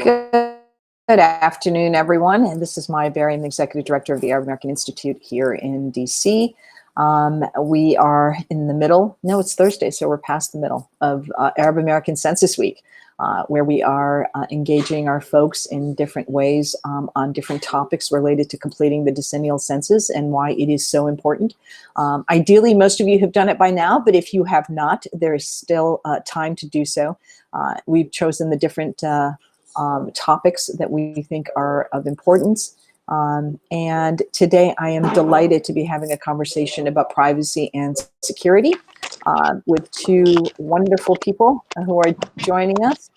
Good afternoon, everyone. And this is Maury. I'm the Executive Director of the Arab American Institute here in DC. We are in the middle, no, it's Thursday, so we're past the middle of Arab American Census Week, where we are engaging our folks in different ways on different topics related to completing the decennial census and why it is so important. Ideally, most of you have done it by now, but if you have not, there is still time to do so. We've chosen the different topics that we think are of importance. And today I am delighted to be having a conversation about privacy and security with two wonderful people who are joining us.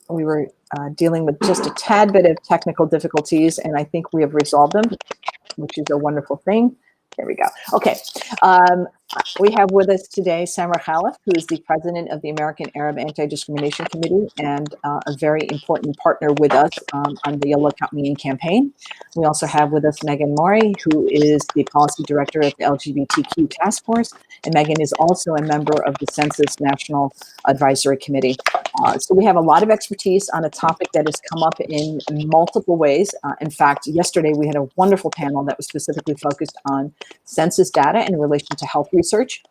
We were dealing with just a tad bit of technical difficulties, and I think we have resolved them, which is a wonderful thing. There we go. Okay. We have with us today Samra Khalaf, who is the president of the American Arab Anti-Discrimination Committee and a very important partner with us on the Yellow Count Me In campaign. We also have with us Meghan Maury, who is the policy director of the LGBTQ task force. And Meghan is also a member of the Census National Advisory Committee. So we have a lot of expertise on a topic that has come up in multiple ways. In fact, yesterday we had a wonderful panel that was specifically focused on census data in relation to health research,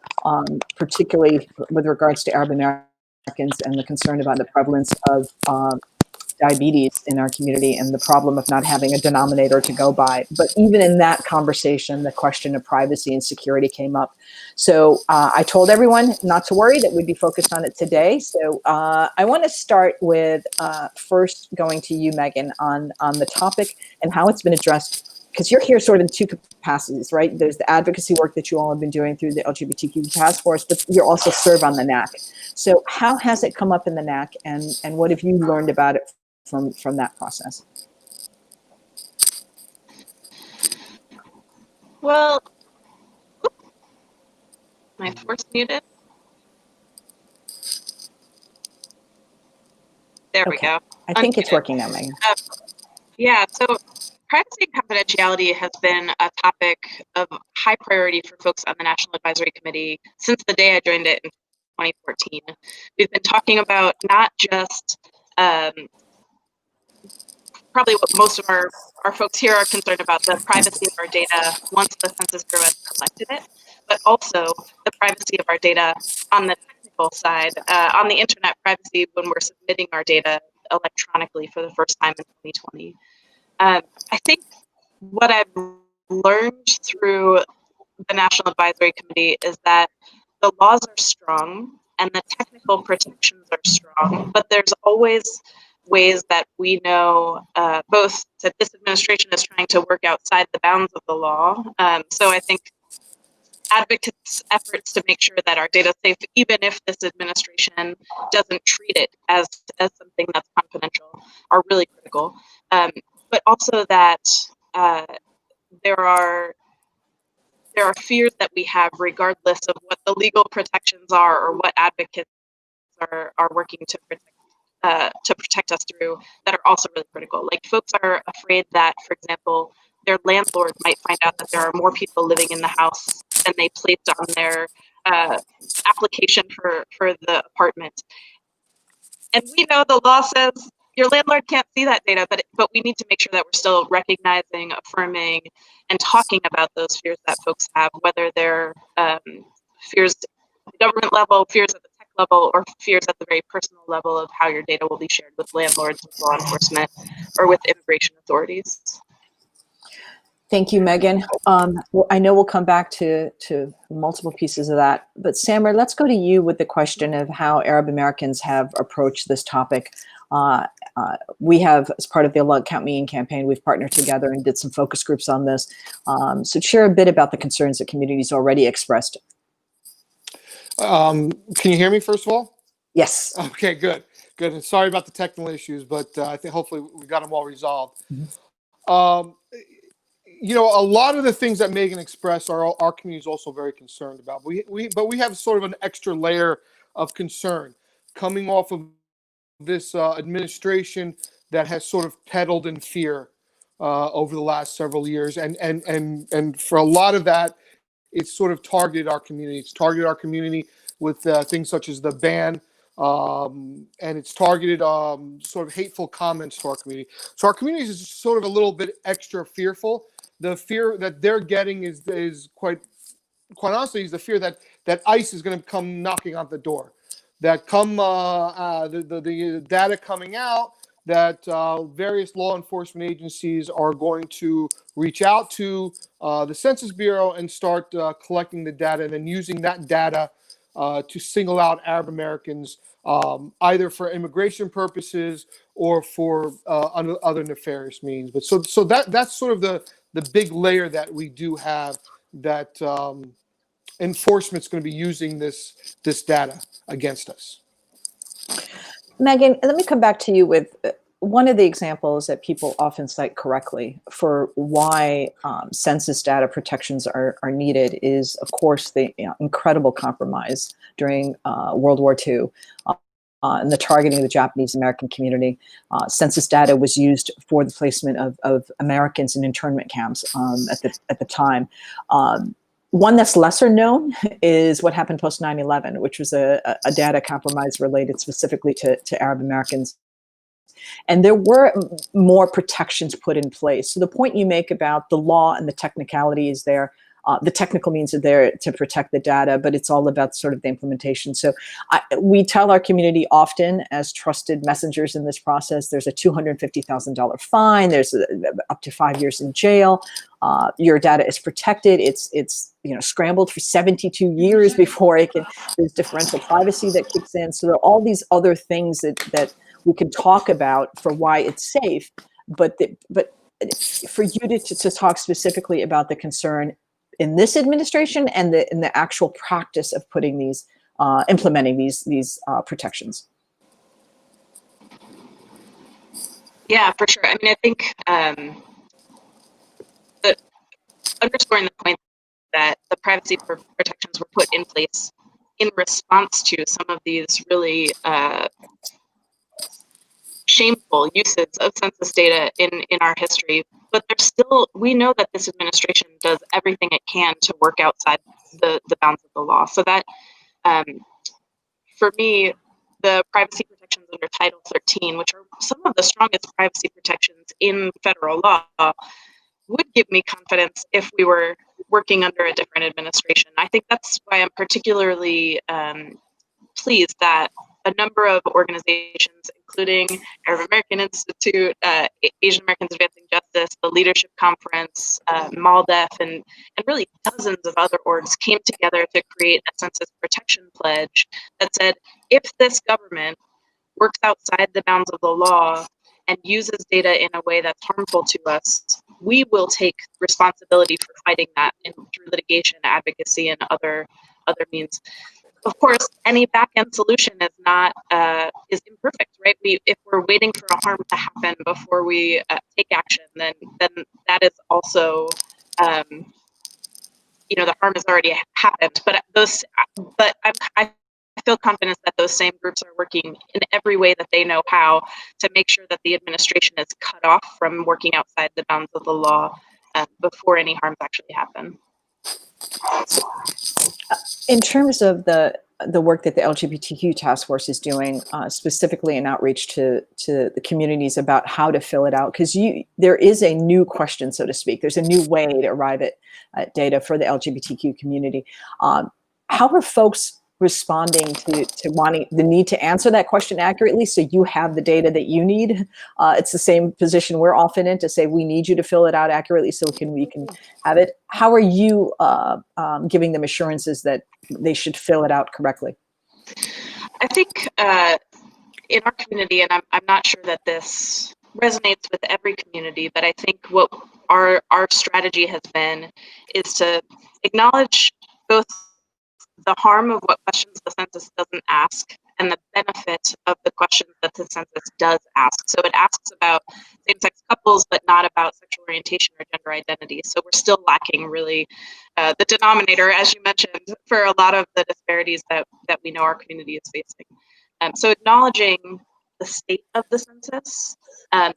particularly with regards to Arab Americans and the concern about the prevalence of diabetes in our community and the problem of not having a denominator to go by. But even in that conversation, the question of privacy and security came up. So I told everyone not to worry, that we'd be focused on it today. So I want to start with first going to you, Meghan, on the topic and how it's been addressed, because you're here sort of in two capacities, right? There's the advocacy work that you all have been doing through the LGBTQ task force, but you also serve on the NAC. So how has it come up in the NAC, and what have you learned about it from that process? Well, my force muted. There we go. I think it's working now, Meghan. Yeah, so privacy and confidentiality has been a topic of high priority for folks on the National Advisory Committee since the day I joined it in 2014. We've been talking about not just probably what most of our folks here are concerned about, the privacy of our data once the Census Bureau has collected it, but also the privacy of our data on the technical side, on the internet privacy when we're submitting our data electronically for the first time in 2020. I think what I've learned through the National Advisory Committee is that the laws are strong and the technical protections are strong, but there's always ways that we know both that this administration is trying to work outside the bounds of the law. So I think advocates' efforts to make sure that our data is safe, even if this administration doesn't treat it as something that's confidential, are really critical. But also that there are fears that we have, regardless of what the legal protections are or what advocates are working to protect us through, that are also really critical. Like, folks are afraid that, for example, their landlord might find out that there are more people living in the house than they placed on their application for the apartment. And we know the law says your landlord can't see that data, but we need to make sure that we're still recognizing, affirming, and talking about those fears that folks have, whether they're fears at the government level, fears at the tech level, or fears at the very personal level of how your data will be shared with landlords, with law enforcement, or with immigration authorities. Thank you, Meghan. Well, I know we'll come back to multiple pieces of that, but Samra, let's go to you with the question of how Arab Americans have approached this topic. We have, as part of the Yellow Count Me In campaign, we've partnered together and did some focus groups on this. So share a bit about the concerns that communities already expressed. Can you hear me, first of all? Yes. Okay, good. Good. And sorry about the technical issues, but I think hopefully we got them all resolved. Mm-hmm. You know, a lot of the things that Meghan expressed our community is also very concerned about. But we have sort of an extra layer of concern coming off of this administration that has sort of peddled in fear over the last several years, and for a lot of that, it's sort of targeted our community. It's targeted our community with things such as the ban and it's targeted sort of hateful comments to our community. So our community is sort of a little bit extra fearful. The fear that they're getting is quite honestly is the fear that ICE is going to come knocking on the door, that come the data coming out, that various law enforcement agencies are going to reach out to the Census Bureau and start collecting the data and then using that data to single out Arab Americans, either for immigration purposes or for other nefarious means. But so that's sort of the big layer that we do have, that enforcement's going to be using this data against us. Meghan, let me come back to you with one of the examples that people often cite correctly for why census data protections are needed is, of course, the incredible compromise during World War II and the targeting of the Japanese American community. Census data was used for the placement of Americans in internment camps at the time. One that's lesser known is what happened post 9/11, which was a data compromise related specifically to Arab Americans. And there were more protections put in place. So the point you make about the law and the technicality is there. The technical means are there to protect the data, but it's all about sort of the implementation. So we tell our community often, as trusted messengers in this process, there's a $250,000 fine. There's up to 5 years in jail. Your data is protected. It's scrambled for 72 years before it can. There's differential privacy that kicks in. So there are all these other things that we can talk about for why it's safe. But for you to talk specifically about the concern in this administration and in the actual practice of putting these, implementing these protections. Yeah, for sure. I mean, I think underscoring the point that the privacy protections were put in place in response to some of these really shameful uses of census data in our history, but we know that this administration does everything it can to work outside the bounds of the law. So that, for me, the privacy protections under Title 13, which are some of the strongest privacy protections in federal law, would give me confidence if we were working under a different administration. I think that's why I'm particularly pleased that a number of organizations, including Arab American Institute, Asian Americans Advancing Justice, the Leadership Conference, MALDEF, and really dozens of other orgs came together to create a census protection pledge that said, if this government works outside the bounds of the law and uses data in a way that's harmful to us, we will take responsibility for fighting that through litigation, advocacy, and other means. Of course, any back-end solution is imperfect, right? If we're waiting for a harm to happen before we take action, then that is also, the harm has already happened. But I feel confident that those same groups are working in every way that they know how to make sure that the administration is cut off from working outside the bounds of the law before any harms actually happen. In terms of the work that the LGBTQ task force is doing, specifically in outreach to the communities about how to fill it out, because there is a new question, so to speak. There's a new way to arrive at data for the LGBTQ community. How are folks responding to wanting the need to answer that question accurately so you have the data that you need? It's the same position we're often in, to say we need you to fill it out accurately so we can have it. How are you giving them assurances that they should fill it out correctly? I think in our community, and I'm not sure that this resonates with every community, but I think what our strategy has been is to acknowledge both the harm of what questions the census doesn't ask and the benefit of the questions that the census does ask. So it asks about same-sex couples, but not about sexual orientation or gender identity. So we're still lacking really the denominator, as you mentioned, for a lot of the disparities that we know our community is facing. So acknowledging the state of the census,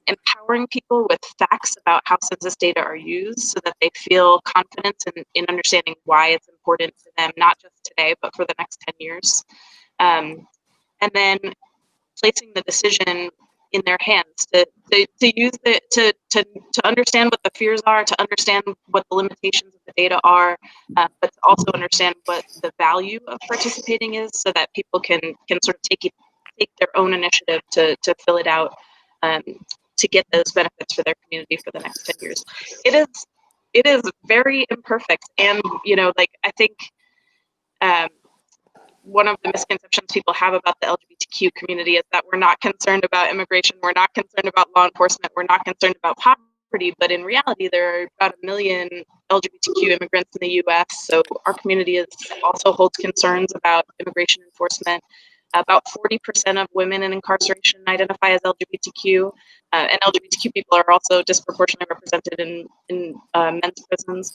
empowering people with facts about how census data are used so that they feel confident in understanding why it's important to them, not just today, but for the next 10 years. And and then placing the decision in their hands to use it to understand what the fears are, to understand what the limitations of the data are, but to also understand what the value of participating is, so that people can sort of take their own initiative to fill it out, to get those benefits for their community for the next 10 years. It is very imperfect, and like I think one of the misconceptions people have about the LGBTQ community is that we're not concerned about immigration, we're not concerned about law enforcement, we're not concerned about poverty, but in reality, there are about 1 million LGBTQ immigrants in the US, so our community also holds concerns about immigration enforcement. About 40% of women in incarceration identify as LGBTQ, and LGBTQ people are also disproportionately represented in men's prisons.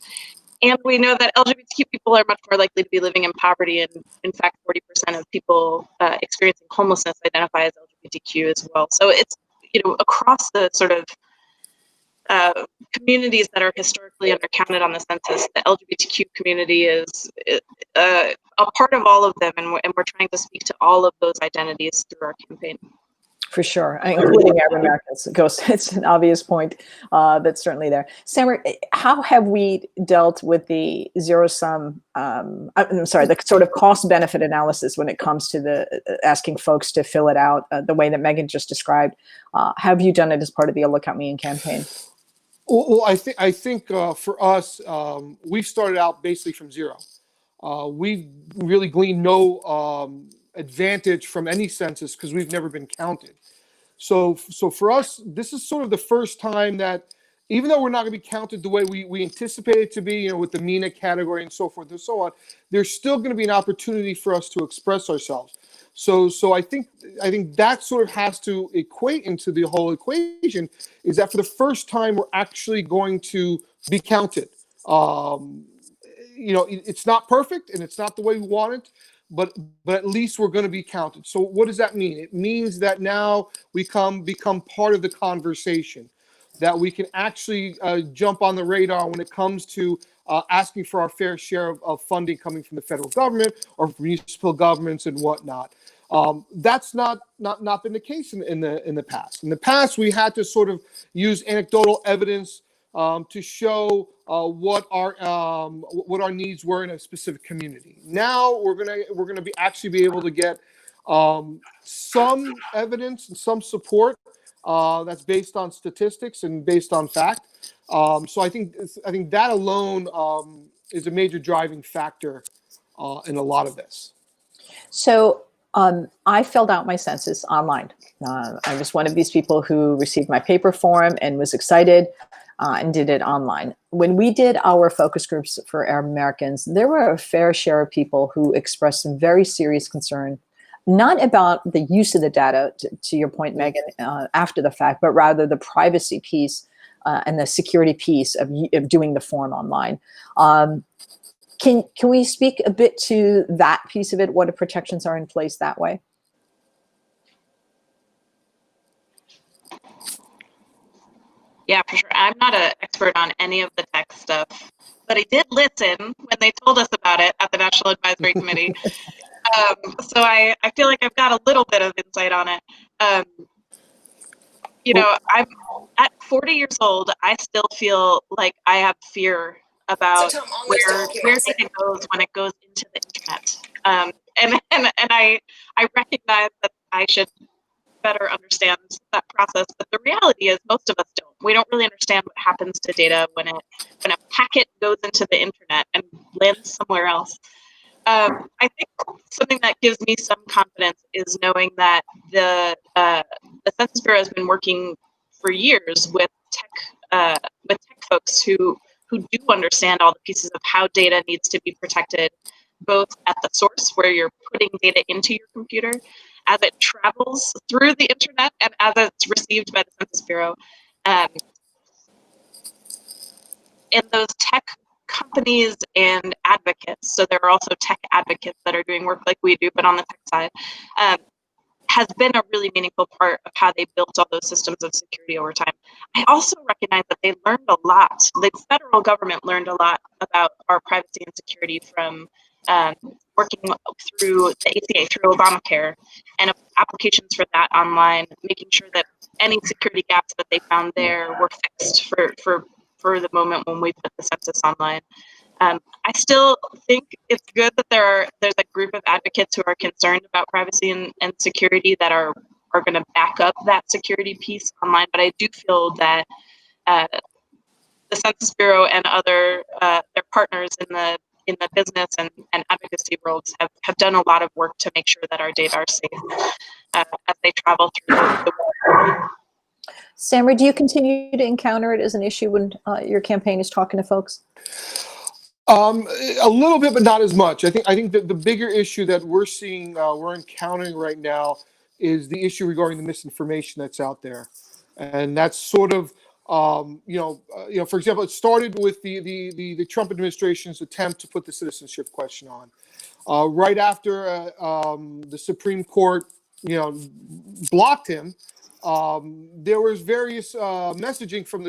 And we know that LGBTQ people are much more likely to be living in poverty, and in fact, 40% of people experiencing homelessness identify as LGBTQ as well. So it's across the sort of communities that are historically undercounted on the census, the LGBTQ community is a part of all of them, and we're trying to speak to all of those identities through our campaign. For sure, including Arab Americans. It's an obvious point that's certainly there. Samar, how have we dealt with the zero-sum, the sort of cost-benefit analysis when it comes to the asking folks to fill it out the way that Meghan just described? Have you done it as part of the Look at Me campaign? Well, I think for us, we've started out basically from zero. We've really gleaned no advantage from any census because we've never been counted. So for us, this is sort of the first time that, even though we're not going to be counted the way we anticipate it to be, with the MENA category and so forth and so on, there's still going to be an opportunity for us to express ourselves. So I think that sort of has to equate into the whole equation, is that for the first time we're actually going to be counted. It's not perfect and it's not the way we want it, but at least we're going to be counted. So what does that mean? It means that now we become part of the conversation, that we can actually jump on the radar when it comes to asking for our fair share of funding coming from the federal government or from municipal governments and whatnot. That's not been the case in the past. In the past, we had to sort of use anecdotal evidence to show what our needs were in a specific community. Now we're gonna be able to get some evidence and some support that's based on statistics and based on fact. So I think that alone is a major driving factor in a lot of this. So I filled out my census online. I was one of these people who received my paper form and was excited and did it online. When we did our focus groups for Arab Americans, there were a fair share of people who expressed some very serious concern, not about the use of the data, to your point, Meghan, after the fact, but rather the privacy piece and the security piece of doing the form online. Can we speak a bit to that piece of it? What protections are in place that way? Yeah, for sure. I'm not an expert on any of the tech stuff, but I did listen when they told us about it at the National Advisory Committee. So I feel like I've got a little bit of insight on it. I'm at 40 years old. I still feel like I have fear about where data goes when it goes into the internet. And I recognize that I should better understand that process, but the reality is most of us don't. We don't really understand what happens to data when a packet goes into the internet and lands somewhere else. I think something that gives me some confidence is knowing that the Census Bureau has been working for years with tech folks who do understand all the pieces of how data needs to be protected, both at the source where you're putting data into your computer, as it travels through the internet, and as it's received by the Census Bureau. And those tech companies and advocates, so there are also tech advocates that are doing work like we do, but on the tech side, has been a really meaningful part of how they built all those systems of security over time. I also recognize that they learned a lot. The federal government learned a lot about our privacy and security from working through the ACA, through Obamacare, and applications for that online, making sure that any security gaps that they found there were fixed for the moment when we put the census online. I still think it's good that there's a group of advocates who are concerned about privacy and security that are going to back up that security piece online. But I do feel that the Census Bureau and other their partners in the business and advocacy worlds have done a lot of work to make sure that our data are safe as they travel through the world. Samra, do you continue to encounter it as an issue when your campaign is talking to folks? A little bit, but not as much. I think that the bigger issue that we're seeing, we're encountering right now, is the issue regarding the misinformation that's out there, and that's sort of, for example, it started with the Trump administration's attempt to put the citizenship question on, right after the Supreme Court, blocked him. There was various messaging from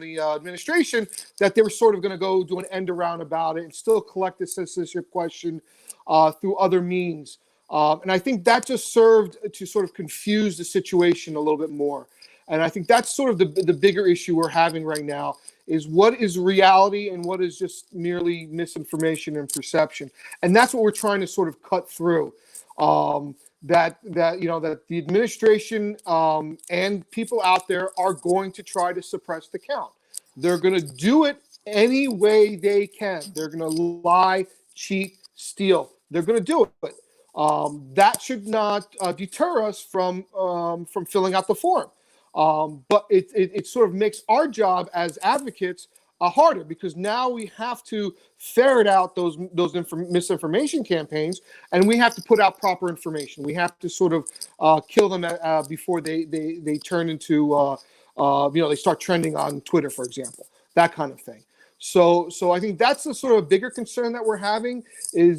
the administration that they were sort of going to go do an end around about it and still collect the citizenship question through other means. And I think that just served to sort of confuse the situation a little bit more. And I think that's sort of the bigger issue we're having right now, is what is reality and what is just merely misinformation and perception. And that's what we're trying to sort of cut through. That the administration and people out there are going to try to suppress the count. They're going to do it any way they can. They're going to lie, cheat, steal. They're going to do it. That should not deter us from filling out the form. But it sort of makes our job as advocates harder, because now we have to ferret out those misinformation campaigns, and we have to put out proper information. We have to sort of kill them before they turn into they start trending on Twitter, for example, that kind of thing. So I think that's the sort of bigger concern that we're having,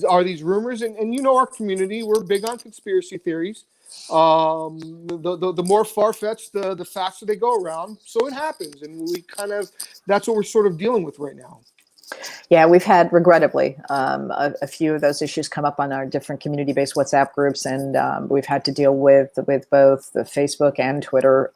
are these rumors, and our community, we're big on conspiracy theories. The more far-fetched, the faster they go around. So it happens, and that's what we're sort of dealing with right now. Yeah, we've had, regrettably, a few of those issues come up on our different community-based WhatsApp groups, and we've had to deal with both the Facebook and Twitter,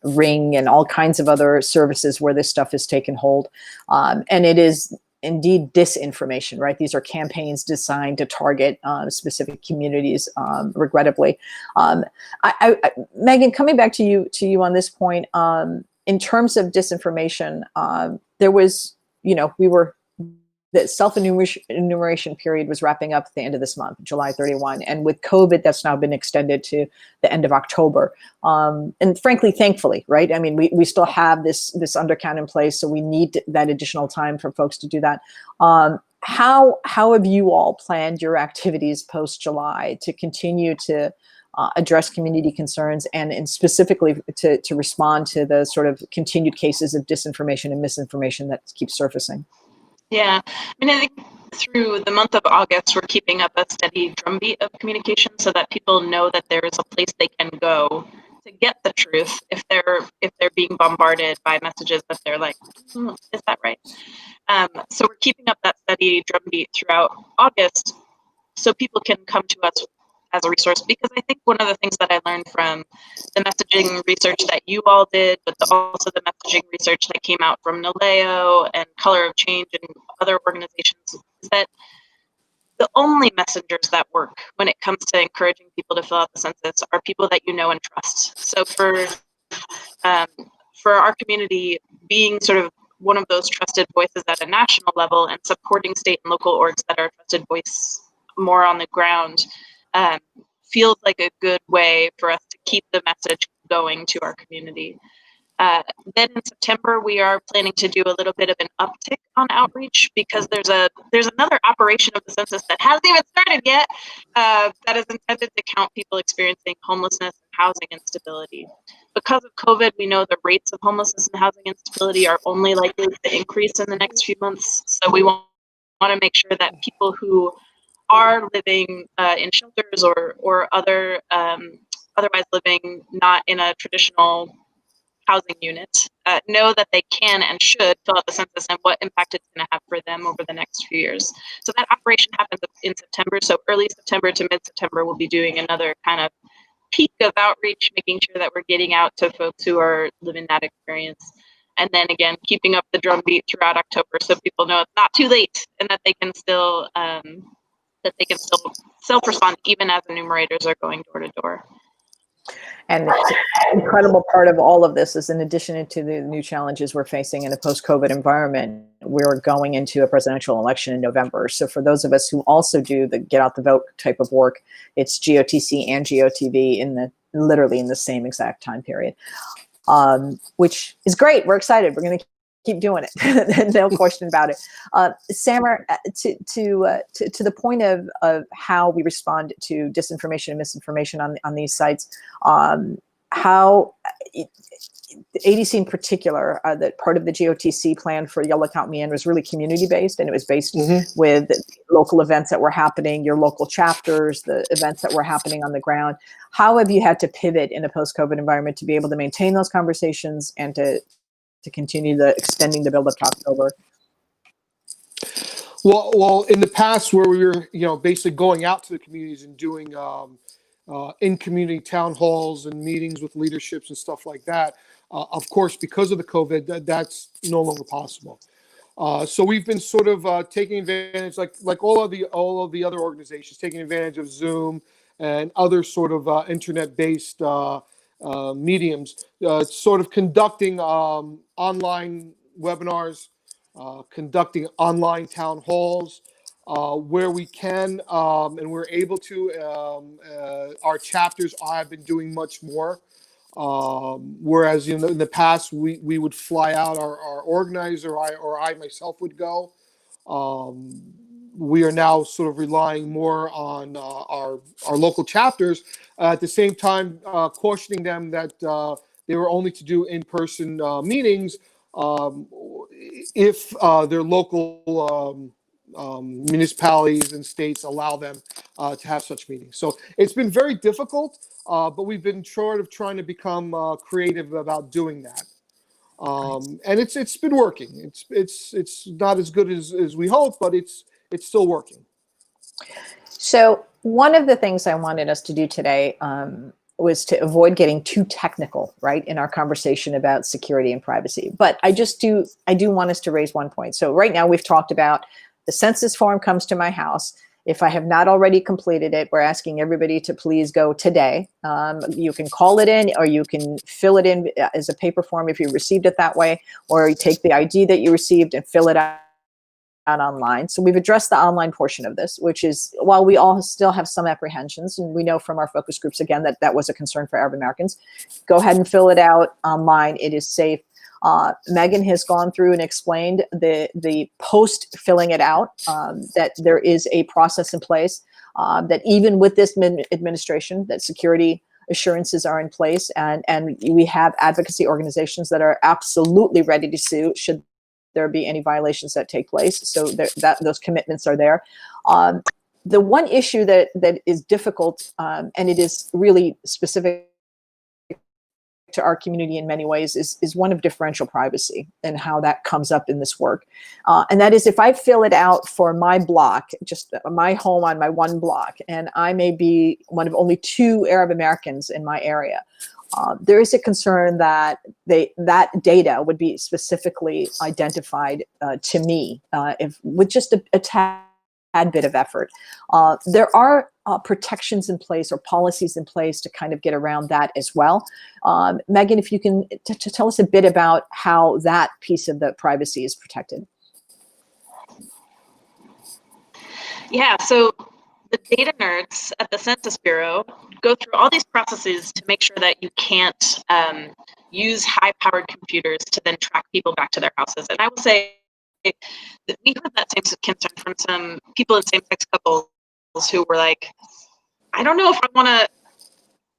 Ring, and all kinds of other services where this stuff has taken hold. And it is indeed disinformation, right? These are campaigns designed to target specific communities, regrettably. Meghan, coming back to you on this point, in terms of disinformation, there was, the self-enumeration period was wrapping up at the end of this month, July 31. And with COVID, that's now been extended to the end of October. And frankly, thankfully, right? I mean, we still have this undercount in place, so we need that additional time for folks to do that. How have you all planned your activities post-July to continue to address community concerns and specifically to respond to the sort of continued cases of disinformation and misinformation that keep surfacing? Yeah, I think through the month of August, we're keeping up a steady drumbeat of communication so that people know that there is a place they can go to get the truth if they're being bombarded by messages that they're like, is that right? So we're keeping up that steady drumbeat throughout August so people can come to us as a resource, because I think one of the things that I learned from the messaging research that you all did, but also the messaging research that came out from NALEO and Color of Change and other organizations, is that the only messengers that work when it comes to encouraging people to fill out the census are people that you know and trust. So for our community, being sort of one of those trusted voices at a national level and supporting state and local orgs that are a trusted voice more on the ground, feels like a good way for us to keep the message going to our community. Then in September, we are planning to do a little bit of an uptick on outreach, because there's another operation of the census that hasn't even started yet, that is intended to count people experiencing homelessness and housing instability. Because of COVID, we know the rates of homelessness and housing instability are only likely to increase in the next few months. So we want to make sure that people who are living in shelters or otherwise living not in a traditional housing unit know that they can and should fill out the census and what impact it's going to have for them over the next few years. So that operation happens in September. So early September to mid-September, we'll be doing another kind of peak of outreach, making sure that we're getting out to folks who are living that experience. And then again, keeping up the drumbeat throughout October so people know it's not too late and that they can still self-respond even as enumerators are going door to door. And the incredible part of all of this is, in addition to the new challenges we're facing in a post-COVID environment, we're going into a presidential election in November. So for those of us who also do the get out the vote type of work, it's GOTC and GOTV literally in the same exact time period, which is great. We're excited. We're going to keep doing it. No question about it. Samar, to the point of how we respond to disinformation and misinformation on these sites, how the ADC in particular, that part of the GOTC plan for Yellow Count Me In was really community-based, and it was based with local events that were happening, your local chapters, the events that were happening on the ground. How have you had to pivot in a post-COVID environment to be able to maintain those conversations and to continue extending the build up to October? Well, in the past, where we were, basically going out to the communities and doing in-community town halls and meetings with leaderships and stuff like that, of course, because of the COVID, that's no longer possible. So we've been sort of taking advantage, like all of the other organizations, taking advantage of Zoom and other sort of internet-based mediums, sort of conducting online webinars, conducting online town halls where we can, and we're able to. Our chapters have been doing much more, whereas in the past we would fly out, our organizer or I myself would go. We are now sort of relying more on our local chapters, at the same time cautioning them that they were only to do in-person meetings if their local municipalities and states allow them to have such meetings. So it's been very difficult, but we've been sort of trying to become creative about doing that. And it's been working. It's not as good as we hope, but it's still working. So one of the things I wanted us to do today was to avoid getting too technical, right, in our conversation about security and privacy. But I do want us to raise one point. So right now we've talked about the census form comes to my house. If I have not already completed it, we're asking everybody to please go today. You can call it in, or you can fill it in as a paper form if you received it that way, or you take the ID that you received and fill it out online. So we've addressed the online portion of this, which is, while we all still have some apprehensions, and we know from our focus groups, again, that was a concern for Arab Americans, go ahead and fill it out online. It is safe. Meghan has gone through and explained the post filling it out, that there is a process in place, that even with this administration, that security assurances are in place, and we have advocacy organizations that are absolutely ready to sue should there be any violations that take place. So those commitments are there. The one issue that is difficult, and it is really specific to our community in many ways, is one of differential privacy and how that comes up in this work. And that is, if I fill it out for my block, just my home on my one block, and I may be one of only 2 Arab Americans in my area, there is a concern that that data would be specifically identified to me with just a tad bit of effort. There are protections in place or policies in place to kind of get around that as well. Meghan, if you can to tell us a bit about how that piece of the privacy is protected. Yeah, so the data nerds at the Census Bureau go through all these processes to make sure that you can't use high-powered computers to then track people back to their houses. And I will say that we heard that same concern from some people in same-sex couples who were like, I don't know if I want to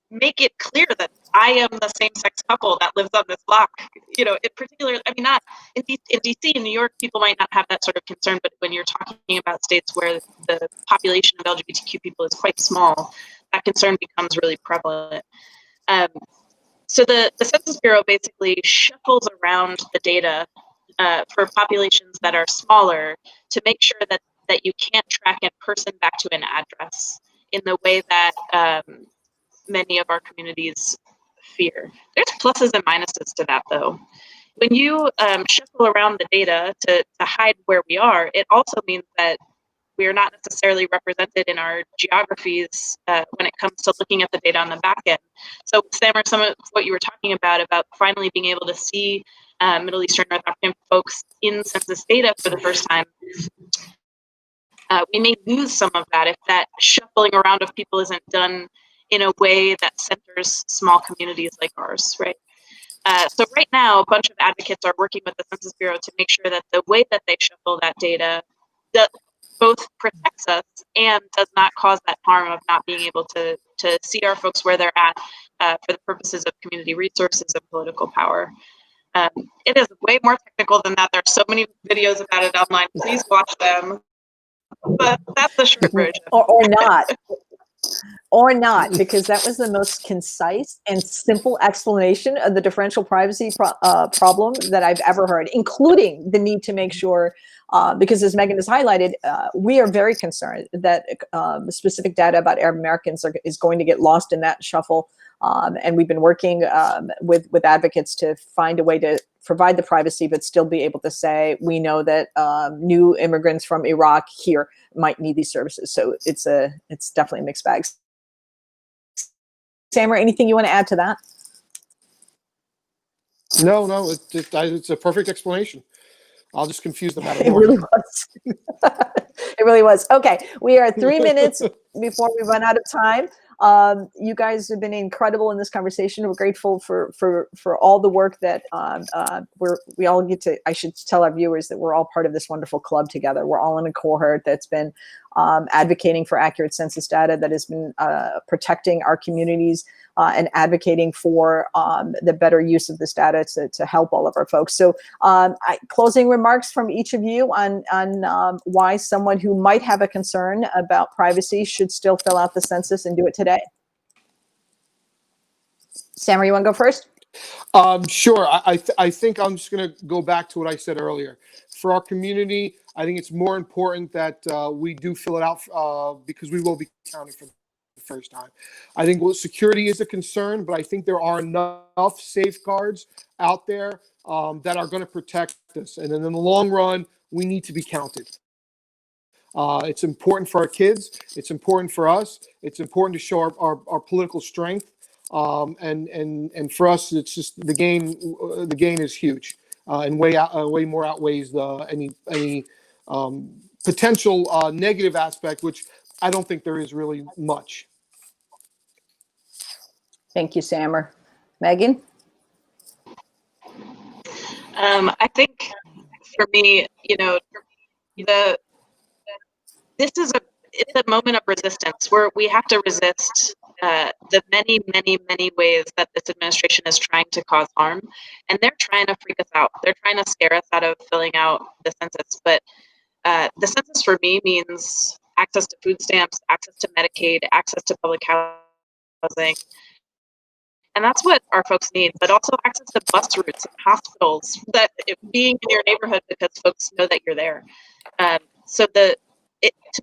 make it clear that I am the same-sex couple that lives on this block. In particular, I mean, not in DC, in New York, people might not have that sort of concern, but when you're talking about states where the population of LGBTQ people is quite small, that concern becomes really prevalent. So the Census Bureau basically shuffles around the data for populations that are smaller to make sure that you can't track a person back to an address in the way that many of our communities fear. There's pluses and minuses to that, though. When you shuffle around the data to hide where we are, it also means that we are not necessarily represented in our geographies when it comes to looking at the data on the back end. So, Sam, or some of what you were talking about finally being able to see Middle Eastern, North African folks in census data for the first time, we may lose some of that if that shuffling around of people isn't done in a way that centers small communities like ours, right? So right now, a bunch of advocates are working with the Census Bureau to make sure that the way that they shuffle that data both protects us and does not cause that harm of not being able to see our folks where they're at for the purposes of community resources and political power. It is way more technical than that. There are so many videos about it online. Please watch them. But that's the short version. Or not. Or not, because that was the most concise and simple explanation of the differential privacy problem that I've ever heard, including the need to make sure, because as Meghan has highlighted, we are very concerned that specific data about Arab Americans is going to get lost in that shuffle. And we've been working with advocates to find a way to provide the privacy, but still be able to say, we know that new immigrants from Iraq here might need these services. So it's definitely a mixed bag. Samra, anything you want to add to that? No, it's a perfect explanation. I'll just confuse them out of It more. really was. It really was. Okay, we are 3 minutes before we run out of time. You guys have been incredible in this conversation. We're grateful for all the work that we all get to. I should tell our viewers that we're all part of this wonderful club together. We're all in a cohort that's been advocating for accurate census data, that has been protecting our communities and advocating for the better use of this data to help all of our folks. So closing remarks from each of you on why someone who might have a concern about privacy should still fill out the census and do it today. Samra, you want to go first? Sure. I think I'm just going to go back to what I said earlier. For our community, I think it's more important that we do fill it out because we will be counted for the first time. I think security is a concern, but I think there are enough safeguards out there that are going to protect us. And in the long run, we need to be counted. It's important for our kids. It's important for us. It's important to show our political strength. And for us, it's just the gain is huge and way more outweighs any potential negative aspect, which I don't think there is really much. Thank you, Samra. Meghan? I think for me, it's a moment of resistance where we have to resist the many, many, many ways that this administration is trying to cause harm. And they're trying to freak us out. They're trying to scare us out of filling out the census. But the census for me means access to food stamps, access to Medicaid, access to public housing. And that's what our folks need, but also access to bus routes and hospitals, that being in your neighborhood because folks know that you're there. So to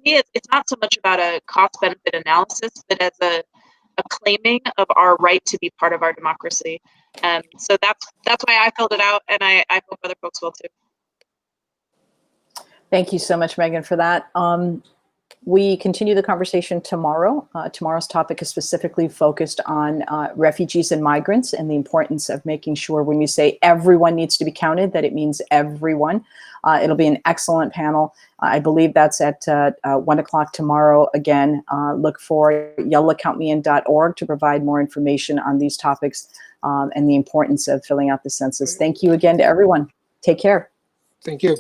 me, it's not so much about a cost-benefit analysis, but as a claiming of our right to be part of our democracy. So that's why I filled it out, and I hope other folks will too. Thank you so much, Meghan, for that. We continue the conversation tomorrow. Tomorrow's topic is specifically focused on refugees and migrants and the importance of making sure when we say everyone needs to be counted, that it means everyone. It'll be an excellent panel. I believe that's at 1 o'clock tomorrow. Again, look for yellowcountmein.org to provide more information on these topics and the importance of filling out the census. Thank you again to everyone. Take care. Thank you.